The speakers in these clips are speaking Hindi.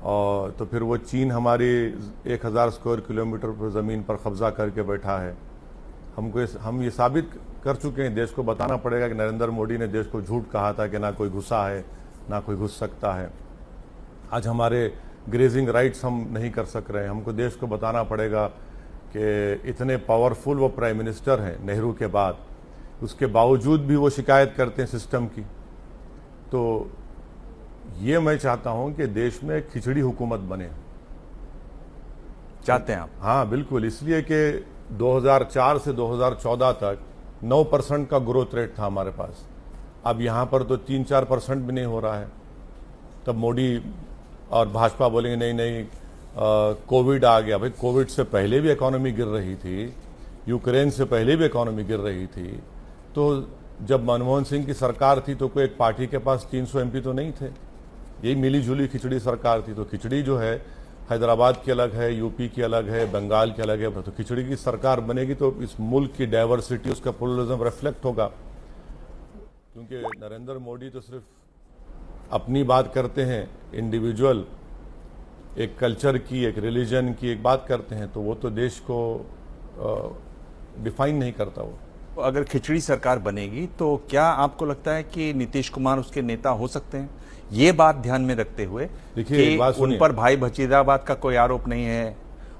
और तो फिर वो चीन हमारी 1000 स्क्वायर किलोमीटर पर ज़मीन पर कब्जा करके बैठा है। हम ये साबित कर चुके हैं, देश को बताना पड़ेगा कि नरेंद्र मोदी ने देश को झूठ कहा था कि ना कोई घुसा है ना कोई घुस सकता है। आज हमारे ग्रेजिंग राइट्स हम नहीं कर सक रहे हैं। हमको देश को बताना पड़ेगा कि इतने पावरफुल वो प्राइम मिनिस्टर हैं नेहरू के बाद, उसके बावजूद भी वो शिकायत करते हैं सिस्टम की। तो ये मैं चाहता हूं कि देश में खिचड़ी हुकूमत बने। चाहते हैं आप? हाँ बिल्कुल, इसलिए कि 2004 से 2014 तक 9% का ग्रोथ रेट था हमारे पास। अब यहाँ पर तो 3-4% भी नहीं हो रहा है। तब मोदी और भाजपा बोलेंगे नहीं नहीं कोविड आ गया। भाई कोविड से पहले भी इकोनॉमी गिर रही थी, यूक्रेन से पहले भी इकोनॉमी गिर रही थी। तो जब मनमोहन सिंह की सरकार थी तो कोई एक पार्टी के पास 300 MP तो नहीं थे, यही मिली जुली खिचड़ी सरकार थी। तो खिचड़ी जो है हैदराबाद की अलग है, यूपी की अलग है, बंगाल की अलग है। तो खिचड़ी की सरकार बनेगी तो इस मुल्क की डाइवर्सिटी, उसका प्लुरलिज्म रिफ्लेक्ट होगा। क्योंकि नरेंद्र मोदी तो सिर्फ अपनी बात करते हैं, इंडिविजुअल एक कल्चर की, एक रिलीजन की एक बात करते हैं, तो वो तो देश को डिफाइन नहीं करता। वो अगर खिचड़ी सरकार बनेगी तो क्या आपको लगता है कि नीतीश कुमार उसके नेता हो सकते हैं? ये बात ध्यान में रखते हुए देखिए, उन पर भाई भतीजावाद का कोई आरोप नहीं है,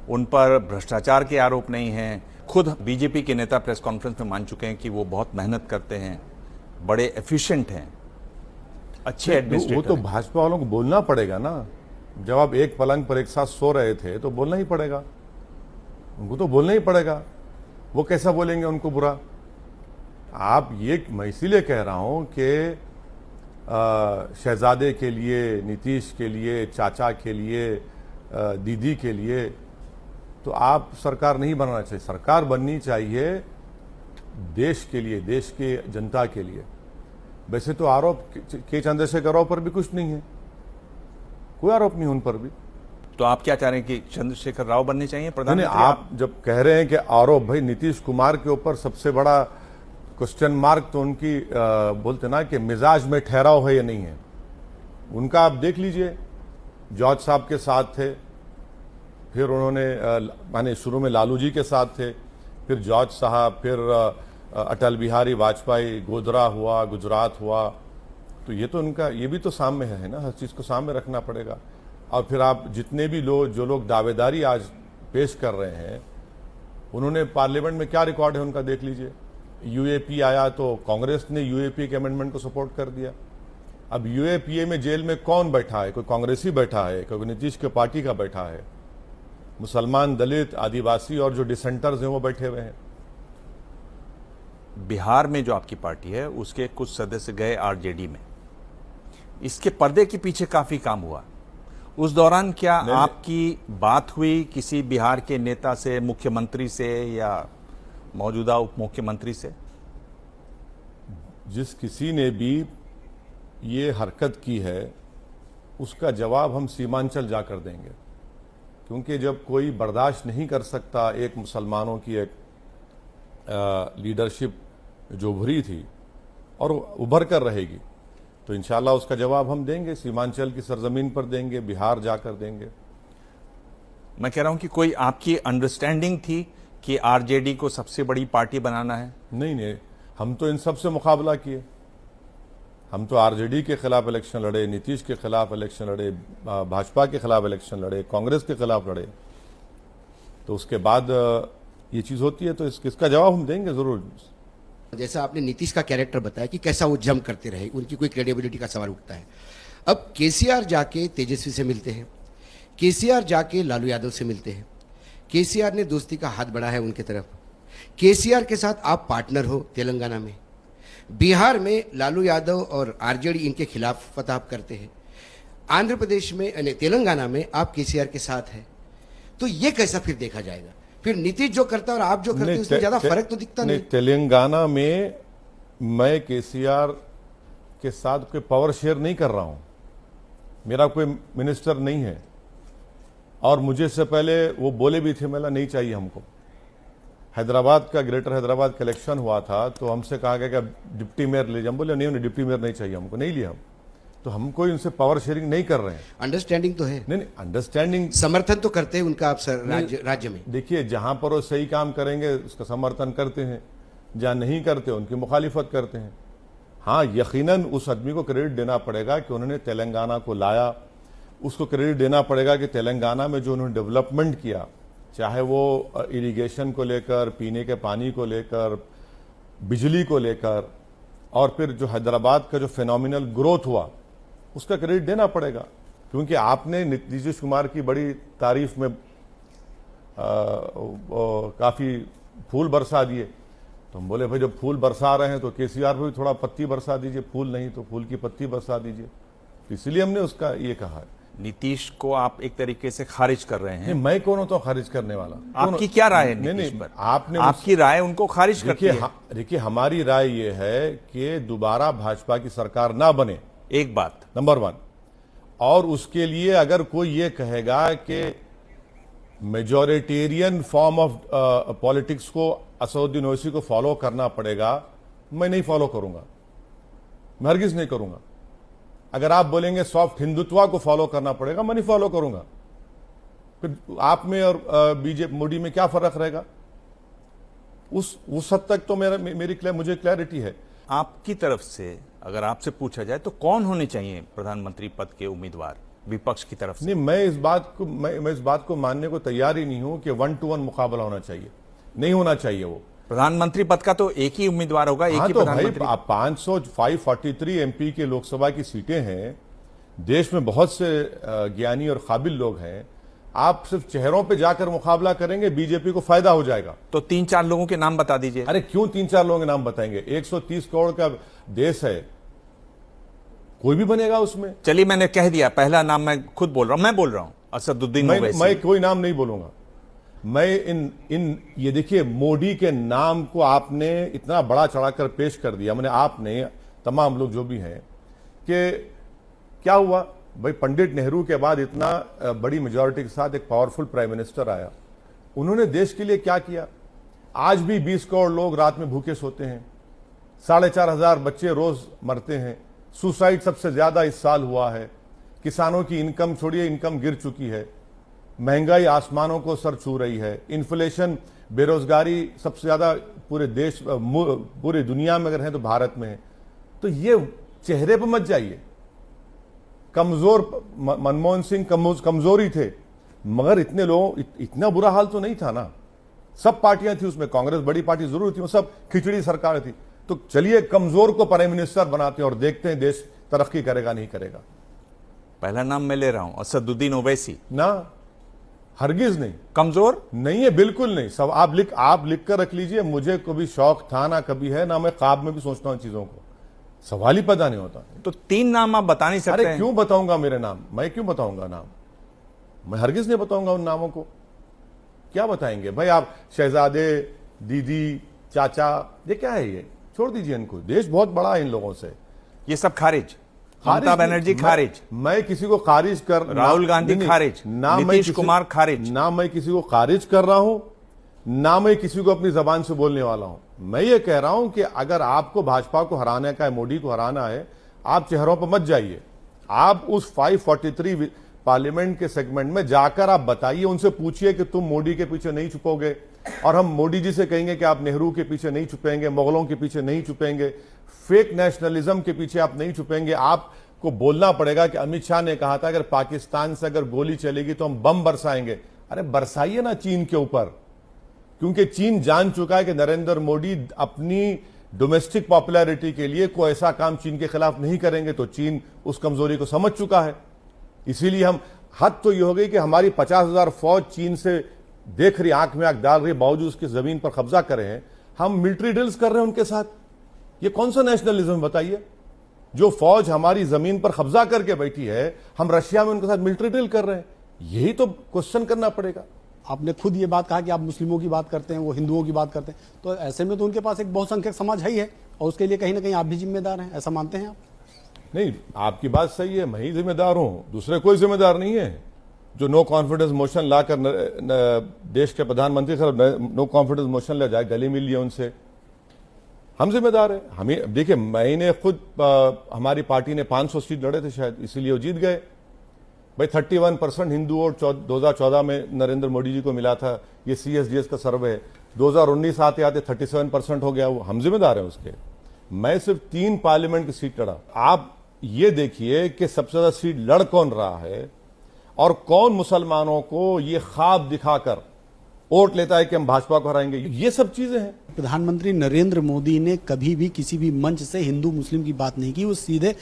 उन पर भ्रष्टाचार के आरोप नहीं है। खुद बीजेपी के नेता प्रेस कॉन्फ्रेंस में मान चुके हैं कि वो बहुत मेहनत करते हैं, बड़े एफिशिएंट हैं, अच्छे एडमिनिस्ट्रेटर। वो तो भाजपा वालों को बोलना पड़ेगा ना। जब आप एक पलंग पर एक साथ सो रहे थे तो बोलना ही पड़ेगा, उनको तो बोलना ही पड़ेगा। वो कैसा बोलेंगे उनको बुरा? आप ये, मैं इसीलिए कह रहा हूं कि शहजादे के लिए, नीतीश के लिए, चाचा के लिए, दीदी के लिए तो आप सरकार नहीं बनाना चाहिए। सरकार बननी चाहिए देश के लिए, देश के जनता के लिए। वैसे तो आरोप के चंद्रशेखर राव पर भी कुछ नहीं है, कोई आरोप नहीं उन पर भी। तो आप क्या चाह रहे हैं कि चंद्रशेखर राव बनने चाहिए प्रधानमंत्री? आप जब कह रहे हैं कि आरोप, भाई नीतीश कुमार के ऊपर सबसे बड़ा क्वेश्चन मार्क तो उनकी बोलते ना कि मिजाज में ठहराव है या नहीं है। उनका आप देख लीजिए, जॉर्ज साहब के साथ थे, फिर उन्होंने माने शुरू में लालू जी के साथ थे, फिर जॉर्ज साहब, फिर अटल बिहारी वाजपेयी, गोधरा हुआ, गुजरात हुआ। तो ये तो उनका, ये भी तो सामने है ना, हर चीज़ को सामने रखना पड़ेगा। और फिर आप जितने भी लोग, जो लोग दावेदारी आज पेश कर रहे हैं, उन्होंने पार्लियामेंट में क्या रिकॉर्ड है उनका देख लीजिए। यूएपी आया तो कांग्रेस ने यूएपी के अमेंडमेंट को सपोर्ट कर दिया। अब यूएपीए में जेल में कौन बैठा है? कोई कांग्रेसी बैठा है, कोई नीतीश के पार्टी का बैठा है। मुसलमान, दलित, आदिवासी और जो डिसेंटर्स हैं वो बैठे हुए हैं। बिहार में जो आपकी पार्टी है उसके कुछ सदस्य गए आरजेडी में, इसके पर्दे के पीछे काफी काम हुआ। उस दौरान क्या आपकी बात हुई किसी बिहार के नेता से, मुख्यमंत्री से या मौजूदा उप मुख्यमंत्री से? जिस किसी ने भी ये हरकत की है उसका जवाब हम सीमांचल जाकर देंगे। क्योंकि जब कोई बर्दाश्त नहीं कर सकता, एक मुसलमानों की एक लीडरशिप जो उभरी थी और उभर कर रहेगी, तो इंशाल्लाह उसका जवाब हम देंगे, सीमांचल की सरजमीन पर देंगे, बिहार जाकर देंगे। मैं कह रहा हूं कि कोई आपकी अंडरस्टैंडिंग थी कि आरजेडी को सबसे बड़ी पार्टी बनाना है? नहीं, हम तो इन सब से मुकाबला किए। हम तो आरजेडी के खिलाफ इलेक्शन लड़े, नीतीश के खिलाफ इलेक्शन लड़े, भाजपा के खिलाफ इलेक्शन लड़े, कांग्रेस के खिलाफ लड़े। तो उसके बाद ये चीज होती है, तो इसका जवाब हम देंगे जरूर। जैसा आपने नीतीश का कैरेक्टर बताया कि कैसा वो जम करते रहे, उनकी कोई क्रेडिबिलिटी का सवाल उठता है। अब केसीआर जाके तेजस्वी से मिलते हैं, केसीआर जाके लालू यादव से मिलते हैं, केसीआर ने दोस्ती का हाथ बढ़ाया है उनके तरफ। केसीआर के साथ आप पार्टनर हो तेलंगाना में, बिहार में लालू यादव और आरजेडी इनके खिलाफ फतह करते हैं, आंध्र प्रदेश में, तेलंगाना में आप केसीआर के साथ हैं। तो ये कैसा फिर देखा जाएगा? फिर नीतीश जो करता है और आप जो करते हैं उसमें ज्यादा फर्क तो दिखता नहीं। तेलंगाना में मैं केसीआर के साथ कोई पावर शेयर नहीं कर रहा हूं, मेरा कोई मिनिस्टर नहीं है। और मुझे से पहले वो बोले भी थे, मेला नहीं चाहिए हमको। हैदराबाद का, ग्रेटर हैदराबाद का इलेक्शन हुआ था तो हमसे कहा गया कि डिप्टी मेयर ले जाओ। बोले नहीं, डिप्टी मेयर नहीं चाहिए हमको, नहीं लिया हम। तो हम कोई उनसे पावर शेयरिंग नहीं कर रहे हैं। अंडरस्टैंडिंग तो है, नहीं, अंडरस्टैंडिंग, समर्थन तो करते हैं उनका आप राज्य में। देखिए, जहां पर वो सही काम करेंगे उसका समर्थन करते हैं, जहां नहीं करते उनकी मुखालिफत करते हैं। हाँ, यकीनन उस आदमी को क्रेडिट देना पड़ेगा कि उन्होंने तेलंगाना को लाया, उसको क्रेडिट देना पड़ेगा कि तेलंगाना में जो उन्होंने डेवलपमेंट किया, चाहे वो इरिगेशन को लेकर, पीने के पानी को लेकर, बिजली को लेकर, और फिर जो हैदराबाद का जो फिनोमिनल ग्रोथ हुआ उसका क्रेडिट देना पड़ेगा। क्योंकि आपने नीतीश कुमार की बड़ी तारीफ में काफी फूल बरसा दिए, तो हम बोले भाई जब फूल बरसा रहे हैं तो केसीआर पे भी थोड़ा पत्ती बरसा दीजिए, फूल नहीं तो फूल की पत्ती बरसा दीजिए। इसलिए हमने उसका ये कहा है। नीतीश को आप एक तरीके से खारिज कर रहे हैं। नहीं, मैं कौन होता हूं खारिज करने वाला? आपकी क्या राय है नीतीश पर? आपकी राय उनको खारिज करती है। देखिए, हमारी राय ये है कि दोबारा भाजपा की सरकार ना बने, एक बात नंबर 1। और उसके लिए अगर कोई ये कहेगा कि मेजॉरिटेरियन फॉर्म ऑफ पॉलिटिक्स को असदुद्दीन ओवैसी को फॉलो करना पड़ेगा, मैं नहीं फॉलो करूंगा, मैं हरगिज नहीं करूंगा। अगर आप बोलेंगे सॉफ्ट हिंदुत्व को फॉलो करना पड़ेगा, मैं नहीं फॉलो करूंगा। फिर आप में और बीजेपी मोदी में क्या फर्क रहेगा? उस हद तक तो मुझे क्लैरिटी है। आपकी तरफ से अगर आपसे पूछा जाए तो कौन होने चाहिए प्रधानमंत्री पद के उम्मीदवार विपक्ष की तरफ से? नहीं, मैं इस बात को मानने को तैयार ही नहीं हूं कि 1-to-1 मुकाबला होना चाहिए, नहीं होना चाहिए। वो प्रधानमंत्री पद का तो एक ही उम्मीदवार होगा, एक ही तो प्रधानमंत्री। भाई 543 एमपी के लोकसभा की सीटें हैं, देश में बहुत से ज्ञानी और काबिल लोग हैं। आप सिर्फ चेहरों पे जाकर मुकाबला करेंगे, बीजेपी को फायदा हो जाएगा। तो 3-4 लोगों के नाम बता दीजिए। अरे क्यों 3-4 लोगों के नाम बताएंगे? 130 करोड़ का देश है, कोई भी बनेगा उसमें। चलिए, मैंने कह दिया, पहला नाम मैं खुद बोल रहा हूं, मैं बोल रहा हूं असदुद्दीन ओवैसी। मैं कोई नाम नहीं बोलूंगा। मैं ये देखिए, मोदी के नाम को आपने इतना बड़ा चढ़ाकर पेश कर दिया, मैंने, आपने, तमाम लोग जो भी हैं, कि क्या हुआ भाई? पंडित नेहरू के बाद इतना बड़ी मेजॉरिटी के साथ एक पावरफुल प्राइम मिनिस्टर आया, उन्होंने देश के लिए क्या किया? आज भी 20 करोड़ लोग रात में भूखे सोते हैं, 4,500 बच्चे रोज मरते हैं, सुसाइड सबसे ज्यादा इस साल हुआ है, किसानों की इनकम छोड़िए, इनकम गिर चुकी है, महंगाई आसमानों को सर छू रही है, इन्फ्लेशन, बेरोजगारी सबसे ज्यादा पूरे देश, पूरी दुनिया में अगर है तो भारत में है। तो ये चेहरे पर मत जाइए। कमजोर मनमोहन सिंह कमजोरी थे, मगर इतने लोग, इतना बुरा हाल तो नहीं था ना। सब पार्टियां थी उसमें, कांग्रेस बड़ी पार्टी जरूर थी, वो सब खिचड़ी सरकार थी। तो चलिए कमजोर को प्राइम मिनिस्टर बनाते हैं और देखते हैं देश तरक्की करेगा नहीं करेगा। पहला नाम मैं ले रहा हूं, असदुद्दीन ओवैसी। ना, हरगिज नहीं। कमजोर नहीं है, बिल्कुल नहीं। सब आप लिख कर रख लीजिए। मुझे कभी शौक था ना कभी है ना, मैं ख्वाब में भी सोचता हूं चीजों को, सवाल ही पता नहीं होता। तो 3 नाम आप बता नहीं सकते? अरे क्यों बताऊंगा मेरे नाम? मैं क्यों बताऊंगा नाम? मैं हरगिज नहीं बताऊंगा उन नामों को। क्या बताएंगे भाई आप? शहजादे, दीदी, चाचा, ये क्या है? ये छोड़ दीजिए इनको। देश बहुत बड़ा है इन लोगों से। ये सब खारिज। ममता बनर्जी खारिज। मैं किसी को खारिज कर, राहुल गांधी खारिज, नीतीश कुमार खारिज। ना मैं किसी को खारिज कर रहा हूं, ना मैं किसी को अपनी जबान से बोलने वाला हूं। मैं ये कह रहा हूं कि अगर आपको भाजपा को हराने का है, मोदी को हराना है, आप चेहरों पर मत जाइए। आप उस 543 पार्लियामेंट के सेगमेंट में जाकर आप बताइए, उनसे पूछिए कि तुम मोदी के पीछे नहीं छुपोगे, और हम मोदी जी से कहेंगे कि आप नेहरू के पीछे नहीं छुपेंगे, मुगलों के पीछे नहीं छुपेंगे, फेक नेशनलिज्म के पीछे आप नहीं छुपेंगे। आपको बोलना पड़ेगा कि अमित शाह ने कहा था अगर पाकिस्तान से अगर गोली चलेगी तो हम बम बरसाएंगे। अरे बरसाइए ना चीन के ऊपर, क्योंकि चीन जान चुका है कि नरेंद्र मोदी अपनी डोमेस्टिक पॉपुलैरिटी के लिए कोई ऐसा काम चीन के खिलाफ नहीं करेंगे। तो चीन उस कमजोरी को समझ चुका है। इसीलिए हम, हद तो ये हो गई कि हमारी 50,000 फौज चीन से देख रही, आंख में आंख डाल रही, बावजूद उसकी जमीन पर कब्जा कर रहे हैं। हम मिलिट्री डील्स कर रहे हैं उनके साथ। ये कौन सा नेशनलिज्म बताइए? जो फौज हमारी जमीन पर कब्जा करके बैठी है, हम रशिया में उनके साथ मिलिट्री डील कर रहे हैं। यही तो क्वेश्चन करना पड़ेगा। आपने खुद ये बात कहा कि आप मुस्लिमों की बात करते हैं, वो हिंदुओं की बात करते हैं, तो ऐसे में तो उनके पास एक बहुसंख्यक समाज है ही है, और उसके लिए कहीं ना कहीं आप भी जिम्मेदार हैं, ऐसा मानते हैं आप? नहीं, आपकी बात सही है, मैं ही जिम्मेदार हूं, दूसरे कोई जिम्मेदार नहीं है। जो नो कॉन्फिडेंस मोशन लाकर देश के प्रधानमंत्री सर नो कॉन्फिडेंस मोशन ले जाए, गले मिल लिया उनसे, हम जिम्मेदार है। हमें देखिए, मैंने खुद हमारी पार्टी ने 500 सीट लड़े थे शायद, इसीलिए वो जीत गए भाई। 31% हिंदू वोट 2014 में नरेंद्र मोदी जी को मिला था, ये CSDS का सर्वे है। 2019 आते आते 37% हो गया, वो हम जिम्मेदार हैं उसके। मैं सिर्फ 3 पार्लियामेंट की सीट लड़ा। आप ये देखिए कि सबसे ज्यादा सीट लड़ कौन रहा है और कौन मुसलमानों को ये ख्वाब दिखाकर वोट लेता है कि हम भाजपा को हराएंगे। ये सब चीजें हैं। प्रधानमंत्री नरेंद्र मोदी ने कभी भी किसी भी मंच से हिंदू मुस्लिम की बात नहीं की, वो सीधे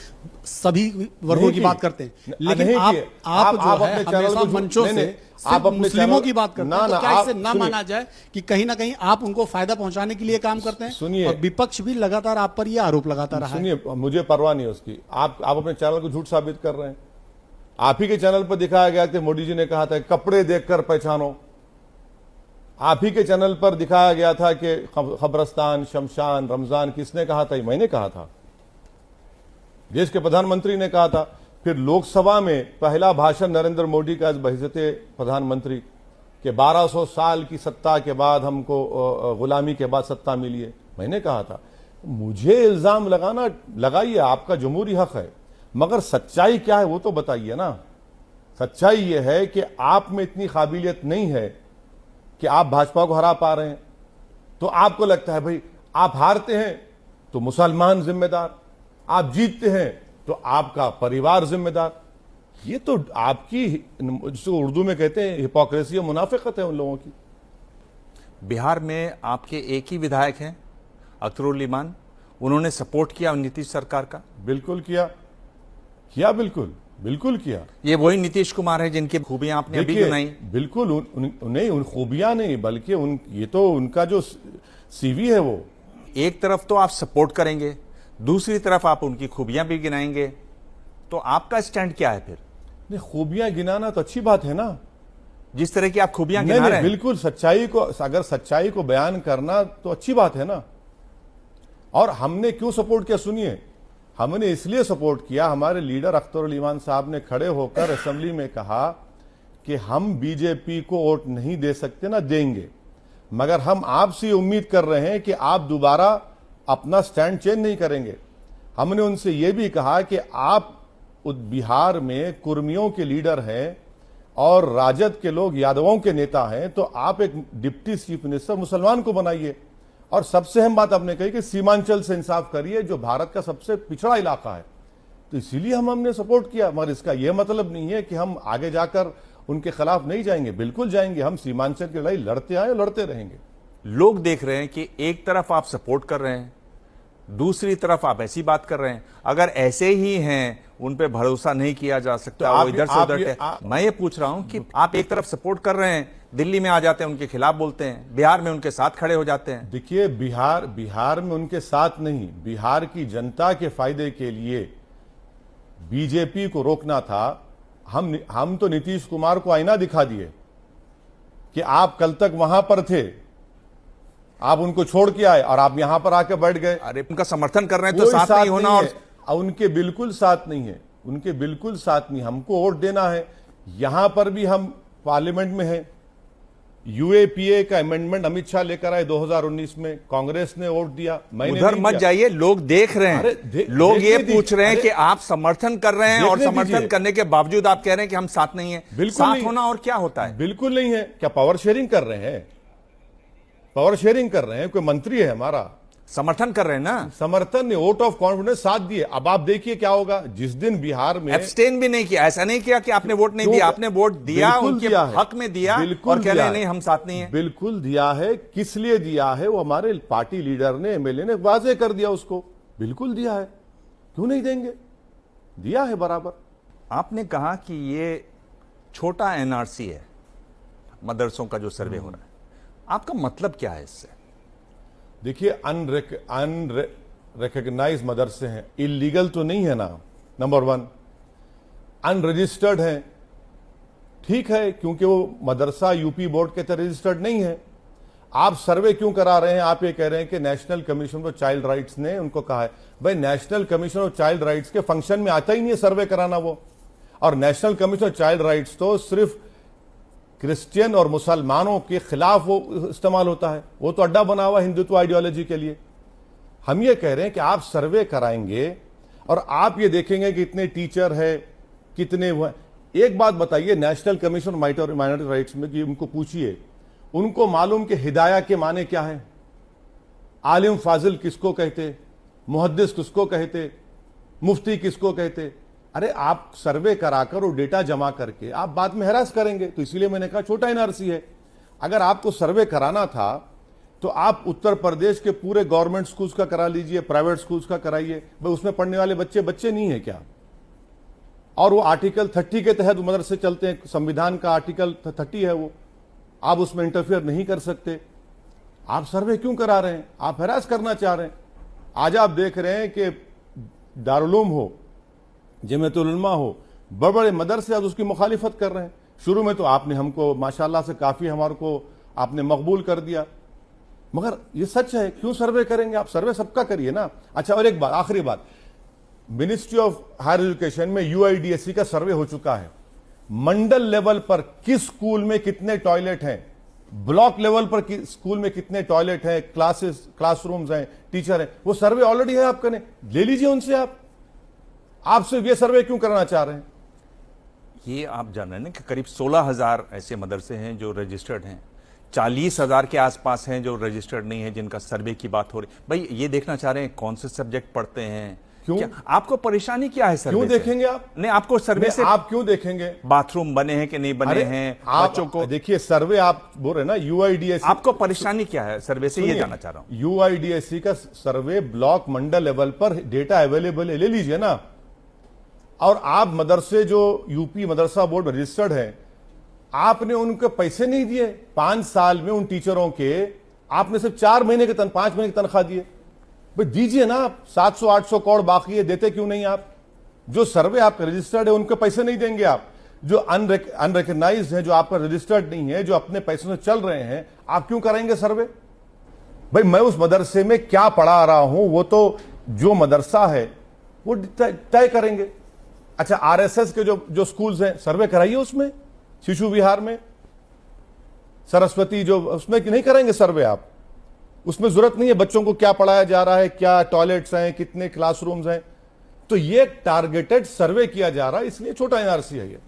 सभी वर्गों की बात करते हैं। लेकिन आप जो है हमेशा मंचों से सिर्फ मुस्लिमों की बात करते हैं, तो क्या इससे ना माना जाए कि कहीं ना कहीं आप उनको फायदा पहुंचाने के लिए काम करते हैं? सुनिए, और विपक्ष भी लगातार आप पर यह आरोप लगाता रहा है। सुनिए, मुझे परवाह नहीं है उसकी। आप अपने चैनल को झूठ साबित कर रहे हैं। आप ही के चैनल पर दिखाया गया कि मोदी जी ने कहा था कपड़े देखकर पहचानो। आप ही के चैनल पर दिखाया गया था कि खबरस्तान, शमशान, रमजान किसने कहा था? मैंने कहा था, देश के प्रधानमंत्री ने कहा था। फिर लोकसभा में पहला भाषण नरेंद्र मोदी का बहज़ते प्रधानमंत्री के 1200 साल की सत्ता के बाद हमको गुलामी के बाद सत्ता मिली है, मैंने कहा था। मुझे इल्जाम लगाना लगाइए, आपका जमहूरी हक है, मगर सच्चाई क्या है वो तो बताइए ना। सच्चाई ये है कि आप में इतनी काबिलियत नहीं है कि आप भाजपा को हरा पा रहे हैं। तो आपको लगता है भाई आप हारते हैं तो मुसलमान जिम्मेदार, आप जीतते हैं तो आपका परिवार जिम्मेदार। ये तो आपकी, जिसको उर्दू में कहते हैं हिपोक्रेसी और मुनाफिकत है उन लोगों की। बिहार में आपके एक ही विधायक हैं, अख्तरुल इमान, उन्होंने सपोर्ट किया नीतीश सरकार का? बिल्कुल किया, बिल्कुल किया। ये वही नीतीश कुमार है जिनकी खूबियां आपने अभी गिनाई? बिल्कुल नहीं, उन खूबियां नहीं, बल्कि ये तो उनका जो CV है वो। एक तरफ तो आप सपोर्ट करेंगे, दूसरी तरफ आप उनकी खूबियां भी गिनाएंगे, तो आपका स्टैंड क्या है फिर? नहीं, खूबियां गिनाना तो अच्छी बात है ना, जिस तरह की आप खूबियां गिना रहे हैं। बिल्कुल, अगर सच्चाई को बयान करना तो अच्छी बात है ना। और हमने क्यों सपोर्ट किया? सुनिए, हमने इसलिए सपोर्ट किया, हमारे लीडर अख्तरुल इमान साहब ने खड़े होकर असेंबली में कहा कि हम बीजेपी को वोट नहीं दे सकते, ना देंगे, मगर हम आपसे उम्मीद कर रहे हैं कि आप दोबारा अपना स्टैंड चेंज नहीं करेंगे। हमने उनसे यह भी कहा कि आप बिहार में कुर्मियों के लीडर हैं और राजद के लोग यादवों के नेता हैं, तो आप एक डिप्टी चीफ मिनिस्टर मुसलमान को बनाइए। और सबसे अहम बात आपने कही कि सीमांचल से इंसाफ करिए, जो भारत का सबसे पिछड़ा इलाका है। तो इसीलिए हमने सपोर्ट किया। मगर इसका यह मतलब नहीं है कि हम आगे जाकर उनके खिलाफ नहीं जाएंगे, बिल्कुल जाएंगे। हम सीमांचल की लड़ाई लड़ते आए और लड़ते रहेंगे। लोग देख रहे हैं कि एक तरफ आप सपोर्ट कर रहे हैं, दूसरी तरफ आप ऐसी बात कर रहे हैं। अगर ऐसे ही हैं, उन पे भरोसा नहीं किया जा सकता, वो इधर से उधर। मैं ये पूछ रहा हूं कि आप एक तरफ सपोर्ट कर रहे हैं, दिल्ली में आ जाते हैं उनके खिलाफ बोलते हैं, बिहार में उनके साथ खड़े हो जाते हैं। देखिए, बिहार में उनके साथ नहीं, बिहार की जनता के फायदे के लिए बीजेपी को रोकना था। हम तो नीतीश कुमार को आईना दिखा दिए कि आप कल तक वहां पर थे, आप उनको छोड़ के आए और आप यहां पर आके बैठ गए। अरे उनका समर्थन कर रहे हैं तो साथ नहीं होना। और उनके बिल्कुल साथ नहीं है, उनके बिल्कुल साथ नहीं। हमको वोट देना है। यहां पर भी हम पार्लियामेंट में हैं। UAPA का अमेंडमेंट अमित शाह लेकर आए 2019 में, कांग्रेस ने वोट दिया, मैंने उधर मत जाइए, लोग देख रहे हैं। लोग ये पूछ रहे हैं कि आप समर्थन कर रहे हैं और समर्थन करने के बावजूद आप कह रहे हैं कि हम साथ नहीं है। साथ होना और क्या होता है? बिल्कुल नहीं है। क्या पावर शेयरिंग कर रहे हैं? पावर शेयरिंग कर रहे हैं। कोई मंत्री है हमारा, समर्थन कर रहे हैं ना। समर्थन ने, वोट ऑफ कॉन्फिडेंस साथ दिए। अब आप देखिए क्या होगा जिस दिन बिहार में एब्सटेन भी नहीं किया। ऐसा नहीं किया कि आपने वोट नहीं दिया, आपने वोट दिया, उनके हक में दिया और कह रहे नहीं हम साथ नहीं है। बिल्कुल दिया है। किस लिए दिया है वो हमारे पार्टी लीडर ने, MLA ने वाजे कर दिया उसको। बिल्कुल दिया है, क्यों नहीं देंगे? दिया है बराबर। आपने कहा कि ये छोटा NRC है, मदरसों का जो सर्वे हो रहा है, आपका मतलब क्या है इससे? देखिए, अनरिकग्नाइज मदरसे हैं, इलीगल तो नहीं है ना, नंबर 1। अनरजिस्टर्ड हैं, ठीक है, क्योंकि वो मदरसा UP बोर्ड के तहत रजिस्टर्ड नहीं है। आप सर्वे क्यों करा रहे हैं? आप ये कह रहे हैं कि national commission for child rights ने उनको कहा है। भाई, national commission of child rights के फंक्शन में आता ही नहीं है सर्वे कराना वो। और national commission of child rights तो सिर्फ क्रिश्चियन और मुसलमानों के खिलाफ वो इस्तेमाल होता है। वो तो अड्डा बना हुआ हिंदुत्व आइडियोलॉजी के लिए। हम ये कह रहे हैं कि आप सर्वे कराएंगे और आप ये देखेंगे कि कितने टीचर है, कितने वो हैं। एक बात बताइए, नेशनल कमीशन माइनॉरिटी राइट्स में कि उनको पूछिए, उनको मालूम कि हिदाया के माने क्या है, आलिम फाजिल किसको कहते, मुहद्दिस किसको कहते, मुफ्ती किसको कहते। अरे आप सर्वे कराकर और डेटा जमा करके आप बाद में हैरास करेंगे। तो इसीलिए मैंने कहा छोटा एनआरसी है। अगर आपको सर्वे कराना था तो आप उत्तर प्रदेश के पूरे गवर्नमेंट स्कूल्स का करा लीजिए, प्राइवेट स्कूल्स का कराइए। भाई उसमें पढ़ने वाले बच्चे नहीं है क्या? और वो आर्टिकल 30 के तहत मदरसे चलते हैं, संविधान का आर्टिकल 30 है वो, आप उसमें इंटरफियर नहीं कर सकते। आप सर्वे क्यों करा रहे हैं? आप हैरास करना चाह रहे हैं। आज आप देख रहे हैं कि दारुल हो, जमीयतुल उलमा हो, बड़े बड़े मदरसे आज उसकी मुखालिफत कर रहे हैं। शुरू में तो आपने हमको माशाल्लाह से काफी हमारे को आपने मकबूल कर दिया, मगर ये सच है, क्यों सर्वे करेंगे आप? सर्वे सबका करिए ना। अच्छा, और एक बात, आखिरी बात, मिनिस्ट्री ऑफ हायर एजुकेशन में यूआईडीएसई का सर्वे हो चुका है। मंडल लेवल पर किस स्कूल में कितने टॉयलेट हैं, ब्लॉक लेवल पर स्कूल में कितने टॉयलेट हैं, क्लासरूम्स हैं, टीचर हैं, वो सर्वे ऑलरेडी है। आप करें, ले लीजिए उनसे। आप सिर्फ ये सर्वे क्यों करना चाह रहे हैं? ये आप जान रहे हैं कि करीब 16,000 ऐसे मदरसे हैं जो रजिस्टर्ड हैं, 40,000 के आसपास हैं जो रजिस्टर्ड नहीं है, जिनका सर्वे की बात हो रही। भाई ये देखना चाह रहे हैं कौन से सब्जेक्ट पढ़ते हैं, क्यों? आपको परेशानी क्या है सर्वे क्यों से? देखेंगे आप? नहीं, आपको सर्वे से आप क्यों देखेंगे बाथरूम बने हैं कि नहीं बने हैं, बच्चों को देखिए। सर्वे आप बोल रहे हैं ना, यूआईडीएसई, आपको परेशानी क्या है सर्वे से, ये जानना चाह रहा हूं। यूआईडीएसई का सर्वे ब्लॉक मंडल लेवल पर डेटा अवेलेबल है, ले लीजिए ना। और आप मदरसे जो यूपी मदरसा बोर्ड रजिस्टर्ड है, आपने उनको पैसे नहीं दिए 5 साल में, उन टीचरों के आपने सिर्फ 4 महीने के 5 महीने की तनख्वाह दिए। भाई दीजिए ना, 700-800 करोड़ बाकी है, देते क्यों नहीं आप? जो सर्वे आपका रजिस्टर्ड है उनके पैसे नहीं देंगे आप। जो अनरिकग्नाइज्ड है, जो आपका रजिस्टर्ड नहीं है, जो अपने पैसों से चल रहे हैं, आप क्यों कराएंगे सर्वे? भाई मैं उस मदरसे में क्या पढ़ा रहा हूं वो तो जो मदरसा है वो तय करेंगे। अच्छा, आरएसएस के जो स्कूल्स हैं, सर्वे कराइए उसमें, शिशु विहार में, सरस्वती जो, उसमें नहीं करेंगे सर्वे आप? उसमें जरूरत नहीं है बच्चों को क्या पढ़ाया जा रहा है, क्या टॉयलेट्स हैं, कितने क्लासरूम्स हैं। तो ये टारगेटेड सर्वे किया जा रहा है, इसलिए छोटा एनआरसी है ये।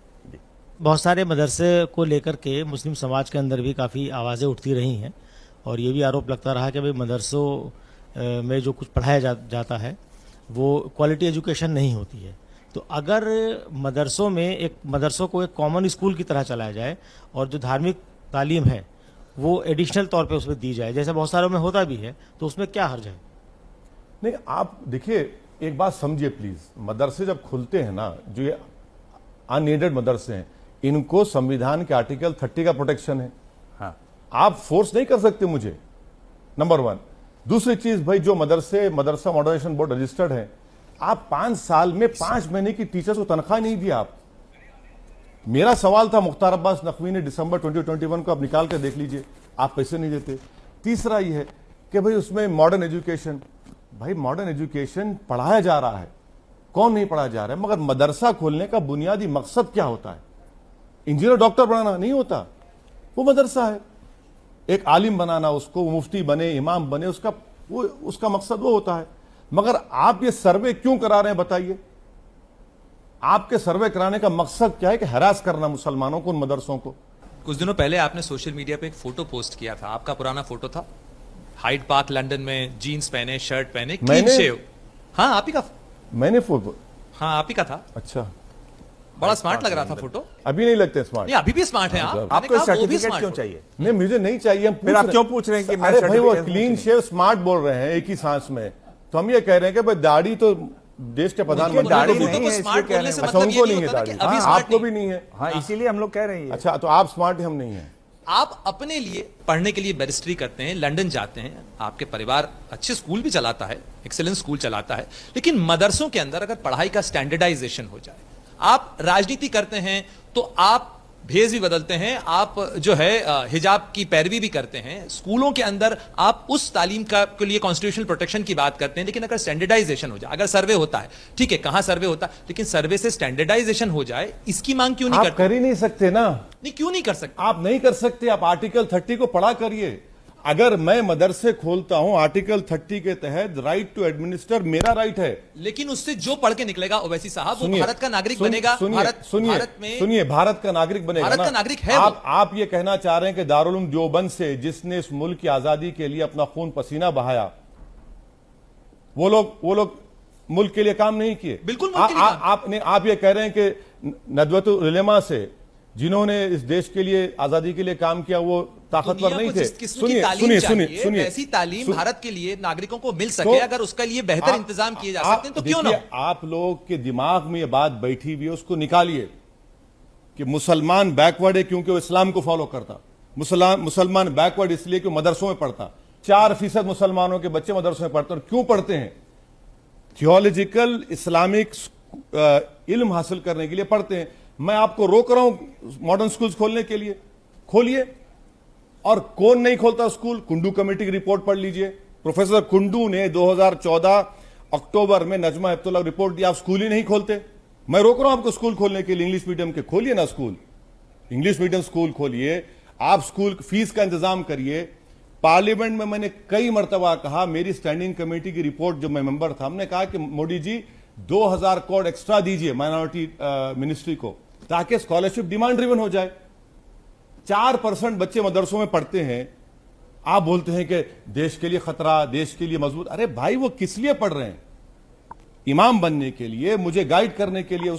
बहुत सारे मदरसे को लेकर के मुस्लिम समाज के अंदर भी काफ़ी आवाज़ें उठती रही हैं और ये भी आरोप लगता रहा कि भाई मदरसों में जो कुछ पढ़ाया जाता है वो क्वालिटी एजुकेशन नहीं होती है। तो अगर मदरसों को एक कॉमन स्कूल की तरह चलाया जाए और जो धार्मिक तालीम है वो एडिशनल तौर पे उसमें दी जाए, जैसे बहुत सारों में होता भी है, तो उसमें क्या हर्ज है? नहीं, आप देखिए, एक बात समझिए प्लीज, मदरसे जब खुलते हैं ना, जो ये अनएडेड मदरसे हैं, इनको संविधान के आर्टिकल 30 का प्रोटेक्शन है। हाँ, आप फोर्स नहीं कर सकते मुझे, नंबर 1। दूसरी चीज, भाई जो मदरसा मॉडर्नाइजेशन बोर्ड रजिस्टर्ड है, आप 5 साल में 5 महीने की टीचर्स को तनख्वाह नहीं दी आप। मेरा सवाल था, मुख्तार अब्बास नकवी ने दिसंबर 2021 को आप निकाल कर देख लीजिए, आप पैसे नहीं देते। तीसरा ये है कि भाई उसमें मॉडर्न एजुकेशन, भाई मॉडर्न एजुकेशन पढ़ाया जा रहा है, कौन नहीं पढ़ाया जा रहा है, मगर मदरसा खोलने का बुनियादी मकसद क्या होता है? इंजीनियर डॉक्टर बनाना नहीं होता, वो मदरसा है। एक आलिम बनाना, उसको मुफ्ती बने, इमाम बने, उसका मकसद वो होता है। मगर आप ये सर्वे क्यों करा रहे हैं बताइए? आपके सर्वे कराने का मकसद क्या है? कि हरास करना मुसलमानों को, उन मदरसों को। कुछ दिनों पहले आपने सोशल मीडिया पे एक फोटो पोस्ट किया था, आपका पुराना फोटो था, हाइड पार्क लंदन में, जीन्स पहने, शर्ट पहने, क्लीन शेव। हाँ, आप ही का। मैंने फोटो? हाँ, आप ही का था। अच्छा, बड़ा स्मार्ट लग रहा था फोटो। अभी नहीं लगते स्मार्ट? नहीं, अभी भी स्मार्ट है आप। आपको सर्टिफिकेट क्यों चाहिए? नहीं, मुझे नहीं चाहिए। फिर आप क्यों पूछ रहे हैं कि मैं अरे भाई वो certificate क्लीन शेव स्मार्ट बोल रहे हैं एक ही सांस में, तो हम ये कह रहे हैं कि भाई दाढ़ी तो देश के प्रधानमंत्री दाढ़ी को भी नहीं है, इसलिए कह रहे हैं। अच्छा, उनको नहीं है दाढ़ी, आपको भी नहीं है। हाँ, इसीलिए हम लोग कह रहे हैं। अच्छा, तो आप स्मार्ट हैं, हम नहीं है। आप अपने लिए पढ़ने के लिए बैरिस्ट्री करते हैं, लंदन जाते हैं, आपके परिवार अच्छे स्कूल भी चलाता है, एक्सीलेंस स्कूल चलाता है, लेकिन मदरसों के अंदर अगर पढ़ाई का स्टैंडर्डाइजेशन हो जाए, आप राजनीति करते हैं तो आप भेष भी बदलते हैं, आप जो है हिजाब की पैरवी भी करते हैं, स्कूलों के अंदर आप उस तालीम का के लिए कॉन्स्टिट्यूशनल प्रोटेक्शन की बात करते हैं, लेकिन अगर स्टैंडर्डाइजेशन हो जाए, अगर सर्वे होता है, ठीक है, कहां सर्वे होता है, लेकिन सर्वे से स्टैंडर्डाइजेशन हो जाए, इसकी मांग क्यों नहीं आप करते? कर ही नहीं सकते ना। नहीं, क्यों नहीं कर सकते? आप नहीं कर सकते। आप आर्टिकल 30 को पढ़ा करिए। अगर मैं मदरसे खोलता हूं आर्टिकल 30 के तहत राइट टू एडमिनिस्टर मेरा राइट है। लेकिन उससे जो पढ़ के निकलेगा ओवैसी साहब वो सुनिए, भारत का नागरिक सुनिए, बनेगा। सुनिए, भारत सुनिए, में सुनिए, भारत का नागरिक बनेगा भारत ना? का नागरिक है आप ये कहना चाह रहे हैं कि दारुल उलूम देवबंद से जिसने इस मुल्क की आजादी के लिए अपना खून पसीना बहाया, वो लोग मुल्क के लिए काम नहीं किए। बिल्कुल मुल्क के लिए काम। आप ये कह रहे हैं कि नदवतुल उलमा से जिन्होंने इस देश के लिए आजादी के लिए काम किया वो ताकतवर नहीं थे। सुनिए, ऐसी तालीम भारत के लिए नागरिकों को मिल सके, अगर उसका लिए बेहतर इंतजाम किए जा सकते हैं तो क्यों ना हो? आप लोग के दिमाग में ये बात बैठी हुई है, उसको निकालिए कि मुसलमान बैकवर्ड है क्योंकि वो इस्लाम को फॉलो करता। मुसलमान बैकवर्ड इसलिए कि मदरसों में पढ़ता। 4% मुसलमानों के बच्चे मदरसों में पढ़ते हैं। और क्यों पढ़ते हैं? थियोलॉजिकल इस्लामिक इल्म हासिल करने के लिए पढ़ते हैं। मैं आपको रोक रहा हूं मॉडर्न स्कूल्स खोलने के लिए, खोलिए। और कौन नहीं खोलता स्कूल? कुंडू कमेटी की रिपोर्ट पढ़ लीजिए। प्रोफेसर कुंडू ने 2014 अक्टूबर में नजमा हेपतुल्लाह रिपोर्ट दी, आप स्कूल ही नहीं खोलते। मैं रोक रहा हूं आपको स्कूल खोलने के लिए, इंग्लिश मीडियम के। खोलिए ना स्कूल, इंग्लिश मीडियम स्कूल खोलिए। आप स्कूल फीस का इंतजाम करिए। पार्लियामेंट में मैंने कई मरतबा कहा, मेरी स्टैंडिंग कमेटी की रिपोर्ट जब मैं मेंबर था, हमने कहा कि मोदी जी 2000 करोड़ एक्स्ट्रा दीजिए माइनॉरिटी मिनिस्ट्री को, ताकि स्कॉलरशिप डिमांड ड्रिवन हो जाए। 4% बच्चे मदरसों में पढ़ते हैं। आप बोलते हैं कि देश के लिए खतरा, देश के लिए मजबूत। अरे भाई, वो किस लिए पढ़ रहे हैं? इमाम बनने के लिए, मुझे गाइड करने के लिए।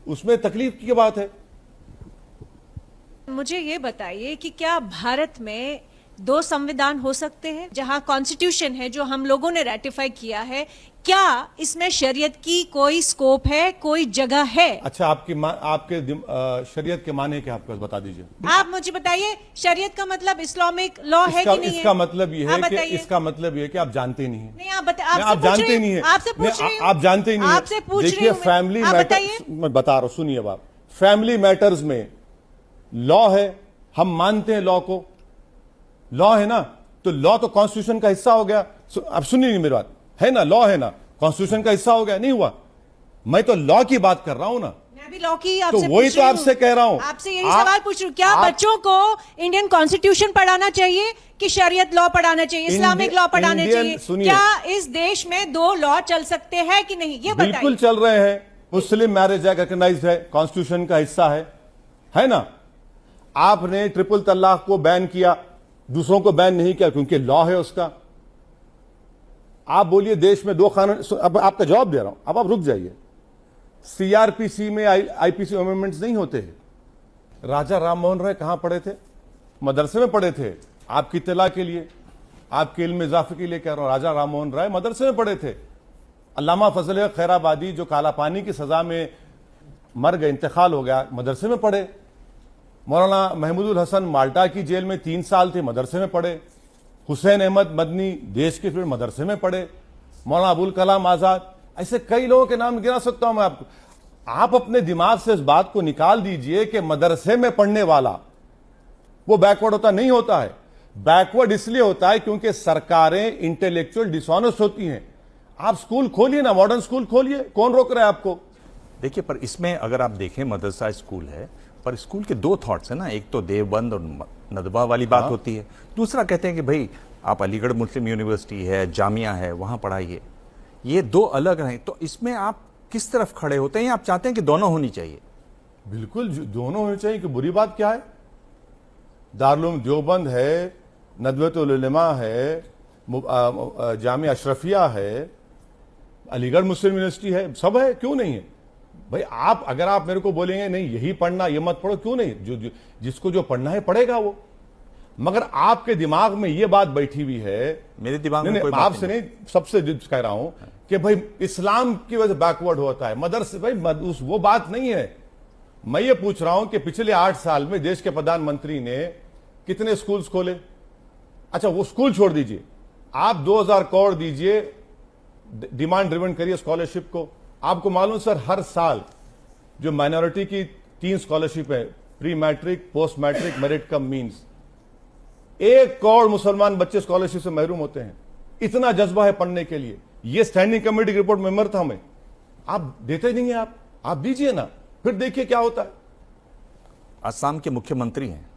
उसमें तकलीफ की बात है। मुझे ये बताइए कि क्या भारत में 2 संविधान हो सकते हैं? जहां कॉन्स्टिट्यूशन है जो हम लोगों ने रेटिफाई किया है, क्या इसमें शरीयत की कोई स्कोप है, कोई जगह है? अच्छा, आपके शरीयत के माने क्या आपको बता दीजिए। आप मुझे बताइए, शरीयत का मतलब इस्लामिक लॉ है कि नहीं? इसका मतलब ये है कि आप जानते नहीं है। नहीं, आप जानते नहीं है। आपसे पूछ रही हूं। आप जानते ही नहीं है। आपसे पूछ रही देखिए, हूं। फैमिली आप मैटर, बताइए। मैं बता रहा हूं, सुनिए बात। फैमिली मैटर्स में लॉ है, हम मानते हैं लॉ को। लॉ है ना, तो लॉ तो कॉन्स्टिट्यूशन का हिस्सा हो गया। अब सुनिए मेरी बात, है ना, लॉ है ना, कॉन्स्टिट्यूशन का हिस्सा हो गया, नहीं हुआ? मैं तो लॉ की बात कर रहा हूं ना। मैं भी लॉ की तो वही तो आपसे कह रहा हूं। आपसे यही सवाल पूछ रही हूं, क्या बच्चों को इंडियन कॉन्स्टिट्यूशन पढ़ाना चाहिए कि शरीयत लॉ पढ़ाना चाहिए, इस्लामिक लॉ पढ़ाना चाहिए? क्या इस देश में 2 लॉ चल सकते हैं कि नहीं, ये बताइए। बिल्कुल चल रहे हैं। मुस्लिम मैरिज एक्ट रिकॉग्नाइज्ड है, कॉन्स्टिट्यूशन का हिस्सा है ना? आपने ट्रिपल तलाक को बैन किया, दूसरों को बैन नहीं किया क्योंकि लॉ है उसका। आप बोलिए देश में 2 कानून। अब आपका जवाब दे रहा हूं, अब आप रुक जाइए। सीआरपीसी में आईपीसी अमेंडमेंट्स नहीं होते हैं। राजा राम मोहन राय कहां पढ़े थे? मदरसे में पढ़े थे। आपकी इत्तला के लिए, आपके इल्म इजाफे के लिए कह रहा हूं, राजा राम मोहन राय मदरसे में पढ़े थे। अल्लामा फजल खैराबादी जो काला पानी की सजा में मर गए, इंतकाल हो गया, मदरसे में पढ़े। मौलाना महमूदुल हसन माल्टा की जेल में 3 साल थे, मदरसे में पढ़े। हुसैन अहमद मदनी देश के फिर मदरसे में पढ़े। मौलाना अबुल कलाम आजाद, ऐसे कई लोगों के नाम गिना सकता हूं मैं आपको। आप अपने दिमाग से इस बात को निकाल दीजिए कि मदरसे में पढ़ने वाला वो बैकवर्ड होता नहीं होता है। बैकवर्ड इसलिए होता है क्योंकि सरकारें इंटेलेक्चुअल डिसऑनेस्ट होती हैं। आप स्कूल खोलिए ना, मॉडर्न स्कूल खोलिए, कौन रोक रहा है आपको? देखिए, पर इसमें अगर आप देखें, मदरसा स्कूल है, पर स्कूल के 2 थॉट्स है ना। एक तो देवबंद और नदवा वाली बात होती है, दूसरा कहते हैं कि भाई आप अलीगढ़ मुस्लिम यूनिवर्सिटी है, जामिया है, वहां पढ़ाइए। ये 2 अलग हैं। तो इसमें आप किस तरफ खड़े होते हैं, या आप चाहते हैं कि दोनों होनी चाहिए? बिल्कुल दोनों होनी चाहिए, कि बुरी बात क्या है? दारुल उलूम देवबंद है, नदवतुल उलमा है, जामिया अशरफिया है, अलीगढ़ मुस्लिम यूनिवर्सिटी है, सब है, क्यों नहीं है? भाई अगर आप मेरे को बोलेंगे नहीं यही पढ़ना, ये मत पढ़ो, क्यों नहीं? जिसको जो पढ़ना है पढ़ेगा वो। मगर आपके दिमाग में ये बात बैठी हुई है, मेरे दिमाग में कोई आपसे नहीं, सबसे कह रहा हूं कि भाई इस्लाम की वजह से बैकवर्ड होता है मदरसे। भाई वो बात नहीं है। मैं ये पूछ रहा हूं कि पिछले 8 साल में देश के प्रधानमंत्री ने कितने स्कूल्स खोले? अच्छा, वो स्कूल छोड़ दीजिए, आप 2000 करोड़ दीजिए, डिमांड ड्रिवन करिए स्कॉलरशिप को। आपको मालूम सर, हर साल जो माइनॉरिटी की 3 स्कॉलरशिप है, pre matric, post matric, merit cum means, 1 crore मुसलमान बच्चे स्कॉलरशिप से महरूम होते हैं। इतना जज्बा है पढ़ने के लिए। ये स्टैंडिंग कमेटी की रिपोर्ट मेंबर था मैं। आप देते नहीं हैं, आप दीजिए ना, फिर देखिए क्या होता है। असम के मुख्यमंत्री हैं,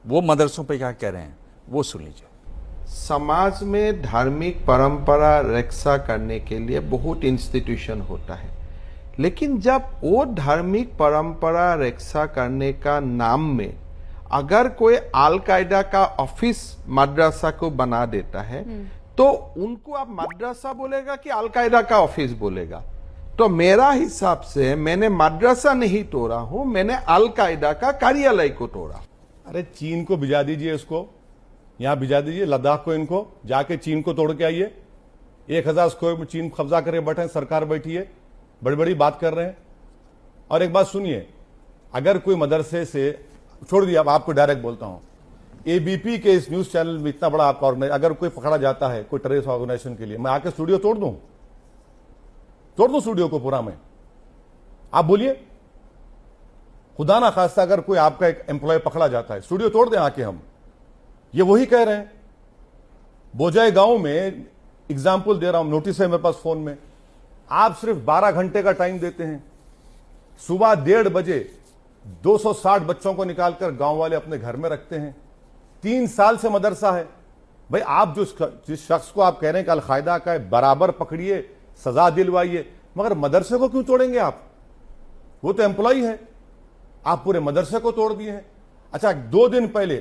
वो मदरसों पे क्या कह रहे हैं वो सुन लीजिए। समाज में धार्मिक परंपरा रक्षा करने के लिए बहुत इंस्टीट्यूशन होता है, लेकिन जब वो धार्मिक परंपरा रक्षा करने का नाम में अगर कोई अल कायदा का ऑफिस मदरसा को बना देता है तो उनको आप मदरसा बोलेगा कि अल कायदा का ऑफिस बोलेगा? तो मेरा हिसाब से मैंने मदरसा नहीं तोड़ा हूं, मैंने अल कायदा का कार्यालय को तोड़ा। अरे चीन को भिजा दीजिए, इसको यहां भिजा दीजिए, लद्दाख को, इनको जाके चीन को तोड़ के आइए। 1000 स्क्वायर में चीन कब्जा करके बैठे हैं, सरकार बैठी है, बड़ी बड़ी बात कर रहे हैं। और एक बात सुनिए, अगर कोई मदरसे से, छोड़ दिया, अब आपको डायरेक्ट बोलता हूं, एबीपी के इस न्यूज चैनल में इतना बड़ा आपका ऑर्गेनाइज, अगर कोई पकड़ा जाता है कोई टेररिस्ट ऑर्गेनाइजेशन के लिए, मैं आके स्टूडियो तोड़ दूं स्टूडियो को पूरा में? आप बोलिए, खुदा ना खास्ता अगर कोई आपका एक एम्प्लॉय पकड़ा जाता है, स्टूडियो तोड़ दें आके हम। ये वही कह रहे हैं। बोजाई गांव में एग्जाम्पल दे रहा हूं, नोटिस है मेरे पास फोन में, आप सिर्फ 12 घंटे का टाइम देते हैं, सुबह 1:30 बजे 260 बच्चों को निकालकर गांव वाले अपने घर में रखते हैं। 3 साल से मदरसा है। भाई आप जिस शख्स को आप कह रहे हैं कि अल कायदा का है, बराबर पकड़िए, सजा दिलवाइए, मगर मदरसे को क्यों तोड़ेंगे आप? वो तो एम्प्लॉय है, आप पूरे मदरसे को तोड़ दिए हैं। अच्छा, 2 दिन पहले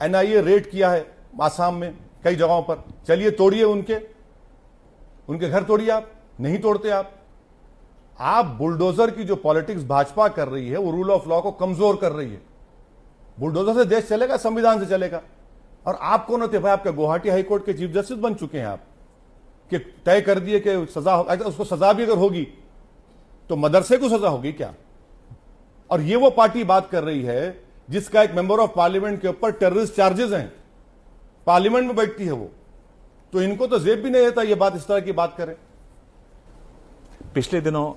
एनआईए रेड किया है आसाम में कई जगहों पर, चलिए तोड़िए उनके घर तोड़िए। आप नहीं तोड़ते। आप बुलडोजर की जो पॉलिटिक्स भाजपा कर रही है वो रूल ऑफ लॉ को कमजोर कर रही है। बुलडोजर से देश चलेगा, संविधान से चलेगा। और आप कौन होते भाई? आपके गुवाहाटी हाईकोर्ट के चीफ जस्टिस बन चुके हैं आप, कि तय कर दिए कि सजा, उसको सजा भी अगर होगी तो मदरसे को सजा होगी क्या? और ये वो पार्टी बात कर रही है जिसका एक मेंबर ऑफ पार्लियामेंट के ऊपर टेररिस्ट चार्जेस हैं, पार्लियामेंट में बैठती है वो। तो इनको तो जेब भी नहीं देता ये बात, इस तरह की बात करें। पिछले दिनों